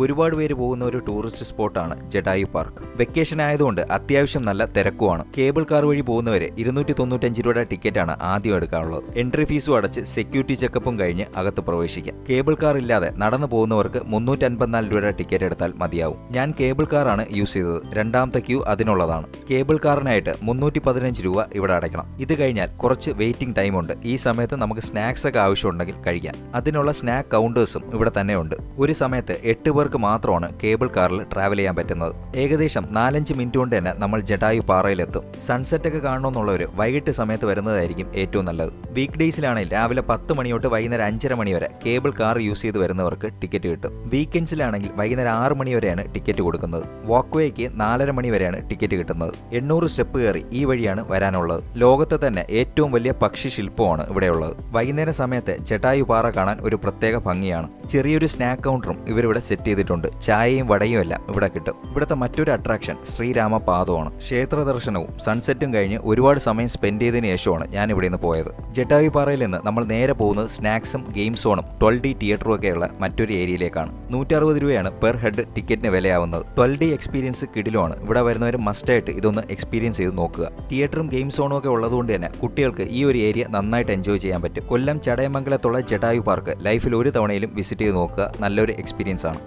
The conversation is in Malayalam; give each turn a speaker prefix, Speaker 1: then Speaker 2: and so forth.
Speaker 1: ഒരുപാട് പേര് പോകുന്ന ഒരു ടൂറിസ്റ്റ് സ്പോട്ടാണ് ജഡായു പാർക്ക്. വെക്കേഷൻ ആയതുകൊണ്ട് അത്യാവശ്യം നല്ല തിരക്കുമാണ്. കേബിൾ കാർ വഴി പോകുന്നവരെ 295 രൂപയുടെ ടിക്കറ്റാണ് ആദ്യം എടുക്കാനുള്ളത്. എൻട്രി ഫീസും അടച്ച് സെക്യൂരിറ്റി ചെക്കപ്പും കഴിഞ്ഞ് അകത്ത് പ്രവേശിക്കാം. കേബിൾ കാർ ഇല്ലാതെ നടന്നു പോകുന്നവർക്ക് 354 രൂപയുടെ ടിക്കറ്റ് എടുത്താൽ മതിയാവും. ഞാൻ കേബിൾ കാറാണ് യൂസ് ചെയ്തത്. രണ്ടാമത്തെ ക്യൂ അതിനുള്ളതാണ്. കേബിൾ കാറിനായിട്ട് 315 രൂപ ഇവിടെ അടയ്ക്കണം. ഇത് കഴിഞ്ഞാൽ കുറച്ച് വെയിറ്റിംഗ് ടൈം ഉണ്ട്. ഈ സമയത്ത് നമുക്ക് സ്നാക്സ് ഒക്കെ ആവശ്യമുണ്ടെങ്കിൽ കഴിക്കാം. അതിനുള്ള സ്നാക്ക് കൗണ്ടേഴ്സും ഇവിടെ തന്നെ ഉണ്ട്. ഒരു സമയത്ത് 8 പേർക്ക് മാത്രമാണ് കേബിൾ കാറിൽ ട്രാവൽ ചെയ്യാൻ പറ്റുന്നത്. ഏകദേശം 4-5 മിനിറ്റ് കൊണ്ട് തന്നെ നമ്മൾ ജഡായു പാറയിലെത്തും. സൺസെറ്റ് ഒക്കെ കാണണമെന്നുള്ളവർ വൈകിട്ട് സമയത്ത് വരുന്നതായിരിക്കും ഏറ്റവും നല്ലത്. വീക്ക് ഡേയ്സിലാണെങ്കിൽ രാവിലെ 10 മണി തൊട്ട് വൈകുന്നേരം 5:30 മണി വരെ കേബിൾ കാർ യൂസ് ചെയ്ത് വരുന്നവർക്ക് ടിക്കറ്റ് കിട്ടും. വീക്കെൻഡ്സിലാണെങ്കിൽ വൈകുന്നേരം 6 മണി വരെയാണ് ടിക്കറ്റ് കൊടുക്കുന്നത്. വാക്ക്വേക്ക് 4:30 മണി വരെയാണ് ടിക്കറ്റ് കിട്ടുന്നത്. 800 സ്റ്റെപ്പ് കയറി ഈ വഴിയാണ് വരാനുള്ളത്. ലോകത്തെ തന്നെ ഏറ്റവും വലിയ പക്ഷി ശില്പമാണ് ഇവിടെയുള്ളത്. വൈകുന്നേരം സമയത്ത് ജഡായു പാറ കാണാൻ ഒരു പ്രത്യേക ഭംഗിയാണ്. ചെറിയൊരു സ്നാക്ക് കൗണ്ടറും ഇവരിവിടെ സെറ്റ് ചെയ്തിട്ടുണ്ട്. ചായയും വടയും എല്ലാം ഇവിടെ കിട്ടും. ഇവിടുത്തെ മറ്റൊരു അട്രാക്ഷൻ ശ്രീരാമ പാദമാണ്. ക്ഷേത്ര ദർശനവും സൺസെറ്റും കഴിഞ്ഞ് ഒരുപാട് സമയം സ്പെൻഡ് ചെയ്തതിനു ശേഷമാണ് ഞാൻ ഇവിടെ നിന്ന് പോയത്. ജഡായു പാറയിൽ നിന്ന് നമ്മൾ നേരെ പോകുന്നത് സ്നാക്സും ഗെയിം സോണും 12D തിയേറ്ററും ഒക്കെയുള്ള മറ്റൊരു ഏരിയയിലേക്കാണ്. 160 രൂപയാണ് പെർ ഹെഡ് ടിക്കറ്റിന് വിലയാവുന്നത്. 12D experience കിടിലുമാണ്. ഇവിടെ വരുന്നവർ മസ്റ്റായിട്ട് ഇതൊന്ന് എക്സ്പീരിയൻസ് ചെയ്ത് നോക്കുക. തിയേറ്ററും ഗെയിം സോണും ഒക്കെ ഉള്ളതുകൊണ്ട് തന്നെ കുട്ടികൾക്ക് ഈ ഒരു ഏരിയ നന്നായിട്ട് എൻജോയ് ചെയ്യാൻ പറ്റും. കൊല്ലം ചടയമംഗലത്തുള്ള ജഡായു പാർക്ക് ലൈഫിൽ ഒരു തവണയിലും വിസിറ്റ് ചെയ്ത് നോക്കുക. നല്ലൊരു എക്സ്പീരിയൻസ് ആണ്.